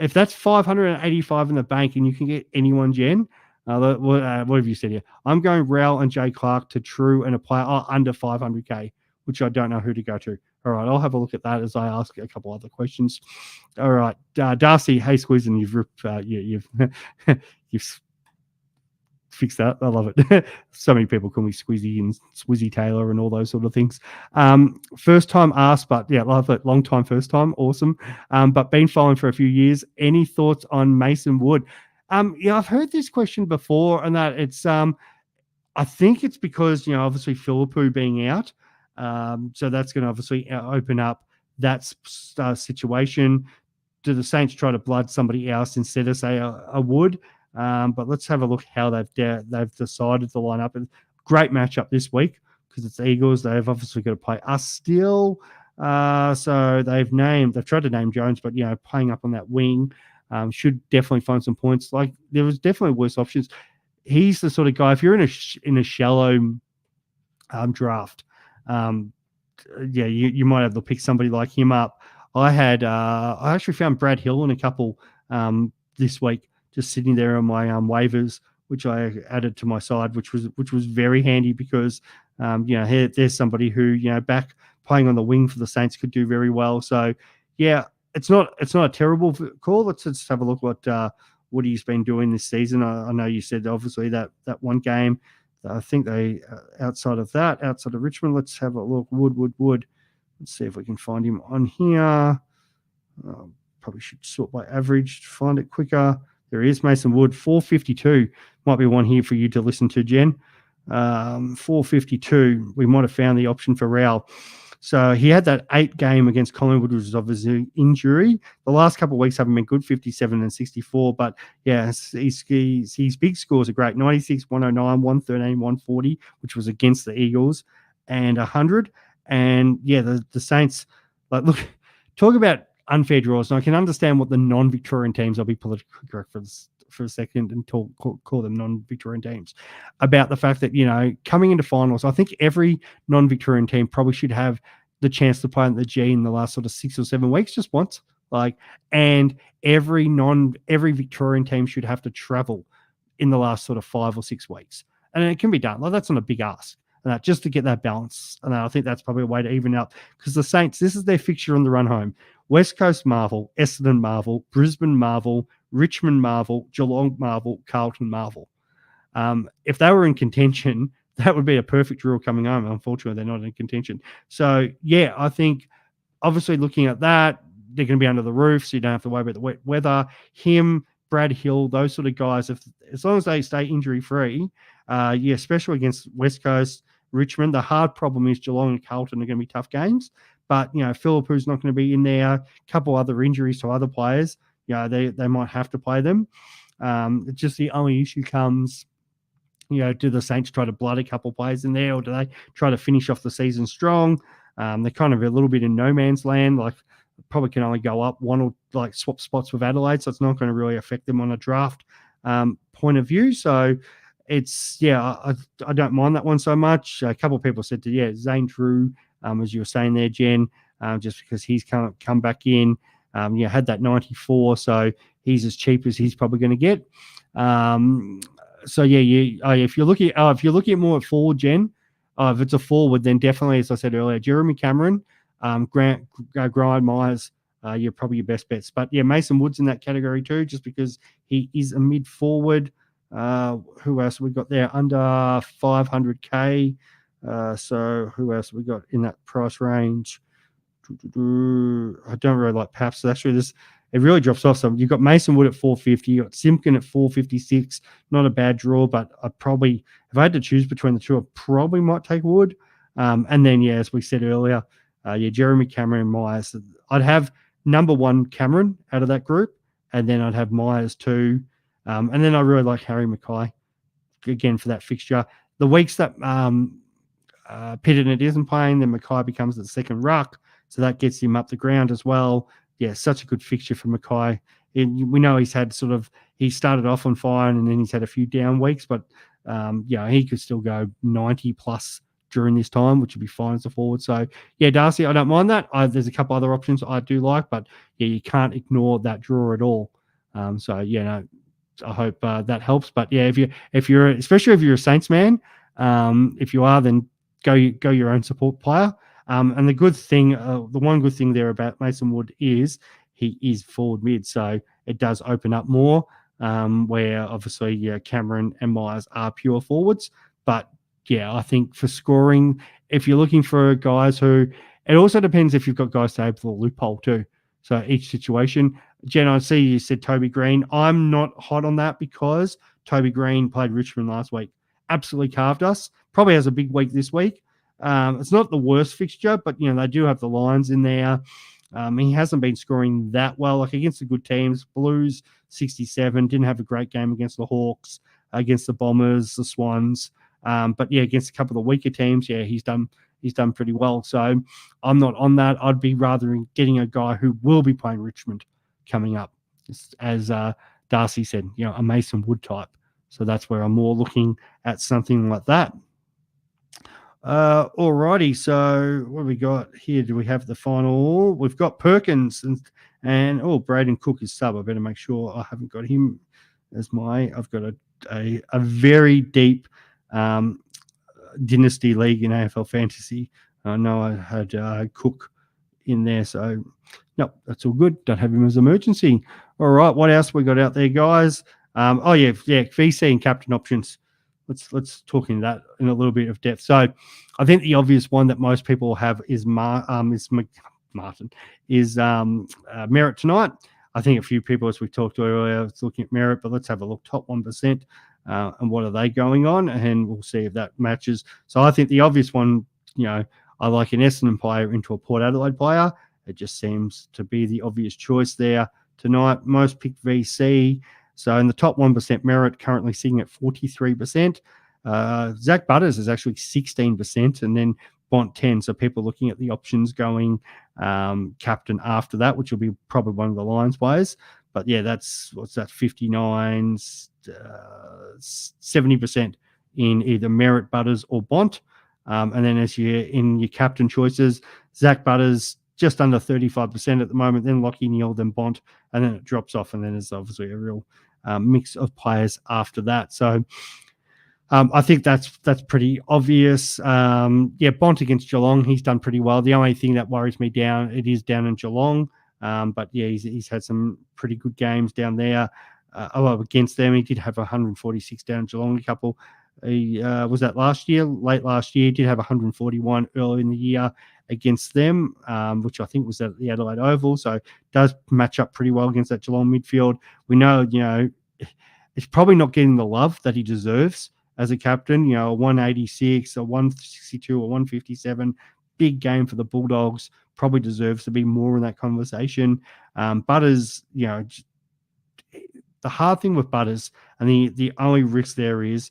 If that's 585 in the bank and you can get anyone, Jen, what have you said here? I'm going Rowell and Jay Clark to True and a player under 500k, which I don't know who to go to. All right, I'll have a look at that as I ask a couple other questions. All right, Darcy, hey Swiz, and you've fix that. I love it. So many people call me Squizzy and Swizzy Taylor and all those sort of things. First time asked, but yeah, love it. Long time, first time. Awesome. But been following for a few years. Any thoughts on Mason Wood? Yeah, I've heard this question before, and that it's I think it's because obviously Philippou being out, so that's going to obviously open up that situation. Do the Saints try to blood somebody else instead of say a Wood? But let's have a look how they've decided to line up. Great matchup this week because it's Eagles. They've obviously got to play us still. So they've tried to name Jones, but playing up on that wing should definitely find some points. Like there was definitely worse options. He's the sort of guy, if you're in a shallow draft, you might have to pick somebody like him up. I actually found Brad Hill in a couple this week, just sitting there on my waivers, which I added to my side, which was very handy because there's somebody who back playing on the wing for the Saints could do very well. So yeah, it's not a terrible call. Let's just have a look what he's been doing this season. I know you said obviously that one game. I think they outside of Richmond. Let's have a look. Wood. Let's see if we can find him on here. Probably should sort by average to find it quicker. There is Mason Wood, 452. Might be one here for you to listen to, Jen. 452. We might have found the option for Rowell. So he had that 8 game against Collingwood, which was obviously injury. The last couple of weeks haven't been good, 57 and 64. But yeah, his big scores are great. 96, 109, 113, 140, which was against the Eagles, and 100. And yeah, the Saints, look, talk about unfair draws. And I can understand what the non-Victorian teams, I'll be politically correct for a second and call them non-Victorian teams, about the fact that, coming into finals, I think every non-Victorian team probably should have the chance to play in the G in the last sort of 6 or 7 weeks, just once. And every Victorian team should have to travel in the last sort of 5 or 6 weeks. And it can be done. That's not a big ask. Just to get that balance. And I think that's probably a way to even out, because the Saints, this is their fixture on the run home. West Coast Marvel, Essendon Marvel, Brisbane Marvel, Richmond Marvel, Geelong Marvel, Carlton Marvel. If they were in contention, that would be a perfect draw coming home. Unfortunately, they're not in contention. So, yeah, I think obviously looking at that, they're going to be under the roof, so you don't have to worry about the wet weather. Him, Brad Hill, those sort of guys, as long as they stay injury-free, especially against West Coast, Richmond. The hard problem is Geelong and Carlton are going to be tough games. But, Philippou's not going to be in there. A couple other injuries to other players. They might have to play them. Just the only issue comes, do the Saints try to blood a couple players in there, or do they try to finish off the season strong? They're kind of a little bit in no man's land. Probably can only go up one or swap spots with Adelaide, so it's not going to really affect them on a draft point of view. So it's, I don't mind that one so much. A couple of people said Zane Drew, as you were saying there, Jen, just because he's come back in, had that 94, so he's as cheap as he's probably going to get. If you're looking more at forward, Jen, if it's a forward, then definitely, as I said earlier, Jeremy Cameron, Grant Myers, you're probably your best bets. But yeah, Mason Wood's in that category too, just because he is a mid forward. Who else have we got there under 500k? So who else have we got in that price range? I don't really like Paps. So actually, it really drops off. So you've got Mason Wood at 450, you got Simpkin at 456. Not a bad draw, but if I had to choose between the two, I probably might take Wood. And then, yeah, as we said earlier, Jeremy, Cameron, and Myers. I'd have number one Cameron out of that group, and then I'd have Myers two. And then I really like Harry Mackay again for that fixture. The weeks that Pitternet isn't playing, then Mackay becomes the second ruck, so that gets him up the ground as well. Yeah, such a good fixture for Mackay. We know he started off on fire and then he's had a few down weeks, but he could still go 90 plus during this time, which would be fine as a forward. So, yeah, Darcy, I don't mind that. There's a couple other options I do like, but yeah, you can't ignore that draw at all. I hope that helps. But yeah, if you're especially if you're a Saints man, if you are, then go your own support player. And the one good thing there about Mason Wood is he is forward mid, so it does open up more. Where obviously Cameron and Myers are pure forwards, but yeah, I think for scoring, if you're looking for guys who, it also depends if you've got guys to able to loophole too. So each situation. Jen, I see you said Toby Green. I'm not hot on that because Toby Green played Richmond last week. Absolutely carved us. Probably has a big week this week. It's not the worst fixture, but they do have the Lions in there. He hasn't been scoring that well, like against the good teams. Blues 67, didn't have a great game against the Hawks, against the Bombers, the Swans. But yeah, against a couple of the weaker teams, yeah, he's done pretty well. So I'm not on that. I'd be rather getting a guy who will be playing Richmond coming up, as Darcy said, a Mason Wood type. So that's where I'm more looking at something like that. Alrighty, so what have we got here? Do we have the final? We've got Perkins and Braden Cook is sub. I better make sure I haven't got him as I've got a very deep dynasty league in AFL fantasy. I know I had Cook in there, so no, that's all good. Don't have him as emergency. All right, what else we got out there, guys? VC and captain options. Let's talk into that in a little bit of depth. So, I think the obvious one that most people have is Martin is Merritt tonight. I think a few people, as we talked earlier, was looking at Merritt, but let's have a look. Top 1%, and what are they going on, and we'll see if that matches. So, I think the obvious one, I like an Essendon player into a Port Adelaide player. It just seems to be the obvious choice there tonight. Most pick VC. So in the top 1%, Merritt currently sitting at 43%. Zach Butters is actually 16%, and then Bont 10. So people looking at the options going captain after that, which will be probably one of the Lions players. But yeah, what's that, 59, 70% in either Merritt, Butters, or Bont. And then as in your captain choices, Zach Butters just under 35% at the moment, then Lockie Neal, then Bont, and then it drops off, and then there's obviously a real mix of players after that. So I think that's pretty obvious. Bont against Geelong, he's done pretty well. The only thing that worries me it is down in Geelong. But yeah, he's had some pretty good games down there. Against them, he did have 146 down in Geelong. A couple. Was that late last year? Did have 141 early in the year against them, which I think was at the Adelaide Oval. So does match up pretty well against that Geelong midfield. We know, it's probably not getting the love that he deserves as a captain. A 186, a 162, a 157, big game for the Bulldogs. Probably deserves to be more in that conversation. Butters, the hard thing with Butters, and the only risk there is,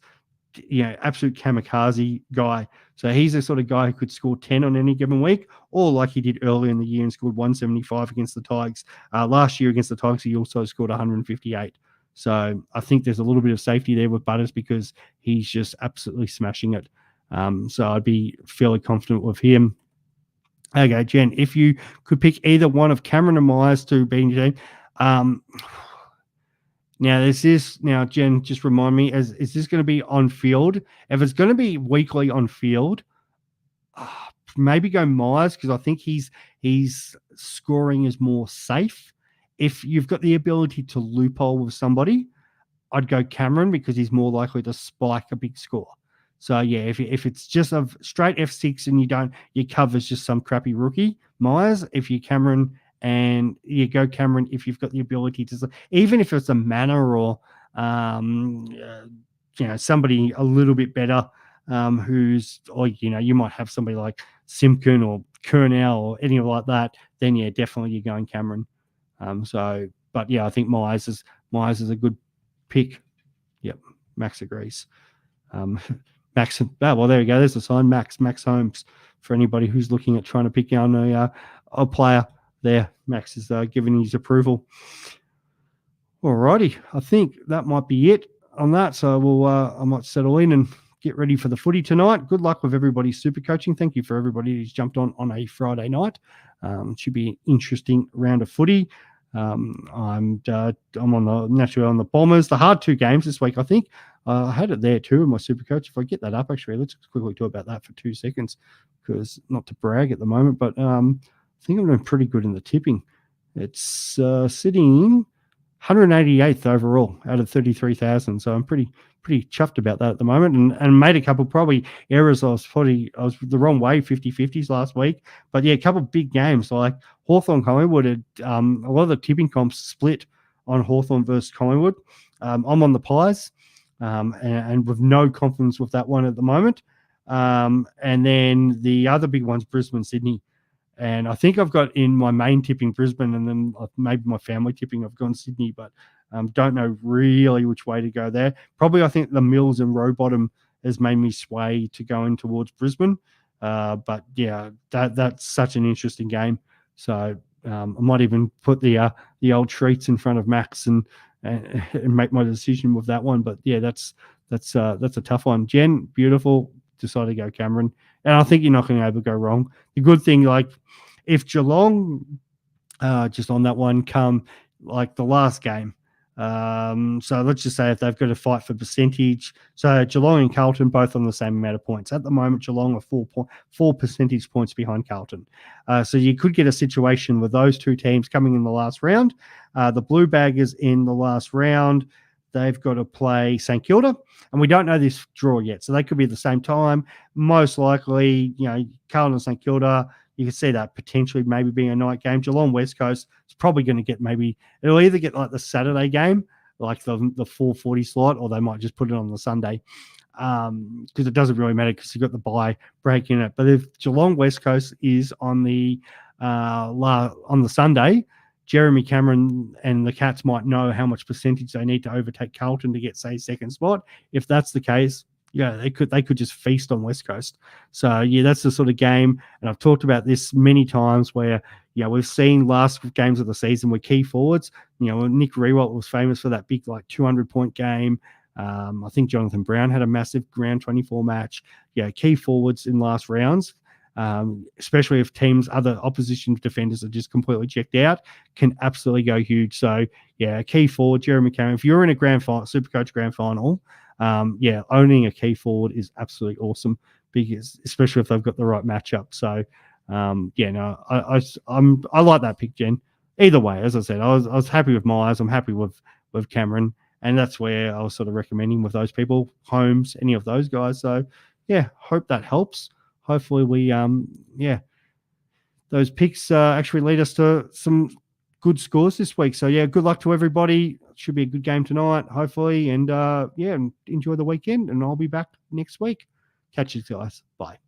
absolute kamikaze guy. So he's the sort of guy who could score 10 on any given week, or like he did early in the year and scored 175 against the Tigers. Last year against the Tigers, he also scored 158. So I think there's a little bit of safety there with Butters because he's just absolutely smashing it. So I'd be fairly confident with him. Okay, Jen, if you could pick either one of Cameron and Myers to be in your team, now, Jen, just remind me, is this going to be on field? If it's going to be weekly on field, maybe go Myers because I think he's scoring is more safe. If you've got the ability to loophole with somebody, I'd go Cameron because he's more likely to spike a big score. So yeah, if it's just a straight F6 and your cover's just some crappy rookie, Myers. If you Cameron. And you go Cameron if you've got the ability to, even if it's a Manor or somebody a little bit better who's, or you might have somebody like Simpkin or Kernell or anything like that, then yeah, definitely you're going Cameron. But yeah, I think Myers is a good pick. Yep, Max agrees. Max, well, there you go. There's the sign, Max Holmes, for anybody who's looking at trying to pick on a player there. Max is giving his approval. Alrighty, I think that might be it on that. So I might settle in and get ready for the footy tonight. Good luck with everybody's super coaching. Thank you for everybody who's jumped on a Friday night. It should be an interesting round of footy. I'm on the Bombers. The hard 2 games this week, I think. I had it there too in my super coach. If I get that up, actually, let's quickly talk about that for 2 seconds, because not to brag at the moment, but I think I'm doing pretty good in the tipping. It's sitting 188th overall out of 33,000. So I'm pretty chuffed about that at the moment, and made a couple probably errors. I was the wrong way 50-50s last week, but yeah, a couple of big games like Hawthorn Collingwood had a lot of the tipping comps split on Hawthorn versus Collingwood. I'm on the Pies, and with no confidence with that one at the moment. And then the other big one's Brisbane Sydney. And I think I've got in my main tipping Brisbane, and then maybe my family tipping I've gone Sydney, but don't know really which way to go there. Probably I think the Mills and Rowbottom has made me sway to going towards Brisbane. But yeah, that's such an interesting game. So I might even put the old treats in front of Max and make my decision with that one. But yeah, that's a tough one. Jen, beautiful. Decided to go Cameron, and I think you're not going to ever go wrong. The good thing, like if Geelong, just on that one, come like the last game. So let's just say if they've got to fight for percentage. So Geelong and Carlton both on the same amount of points. At the moment, Geelong are 4 percentage points behind Carlton. So you could get a situation with those 2 teams coming in the last round. The Blue Baggers in the last round, they've got to play St Kilda, and we don't know this draw yet. So they could be at the same time. Most likely, Carlton and St Kilda, you can see that potentially maybe being a night game. Geelong West Coast is probably going to get it'll either get like the Saturday game, like the 4:40 slot, or they might just put it on the Sunday, because it doesn't really matter because you've got the bye break in it. But if Geelong West Coast is on the Sunday, Jeremy Cameron and the Cats might know how much percentage they need to overtake Carlton to get, say, second spot. If that's the case, yeah, they could just feast on West Coast. So yeah, that's the sort of game, and I've talked about this many times where we've seen last games of the season where key forwards. Nick Rewalt was famous for that big 200-point game. I think Jonathan Brown had a massive round 24 match. Yeah, key forwards in last rounds. Especially if other opposition defenders are just completely checked out, can absolutely go huge. So yeah, key forward, Jeremy Cameron. If you're in a Supercoach grand final, owning a key forward is absolutely awesome, because especially if they've got the right matchup. So I like that pick, Jen. Either way, as I said, I was happy with Myers. I'm happy with Cameron, and that's where I was sort of recommending with those people, Holmes, any of those guys. So yeah, hope that helps. Hopefully those picks actually lead us to some good scores this week. So yeah, good luck to everybody. It should be a good game tonight, hopefully. And enjoy the weekend, and I'll be back next week. Catch you guys. Bye.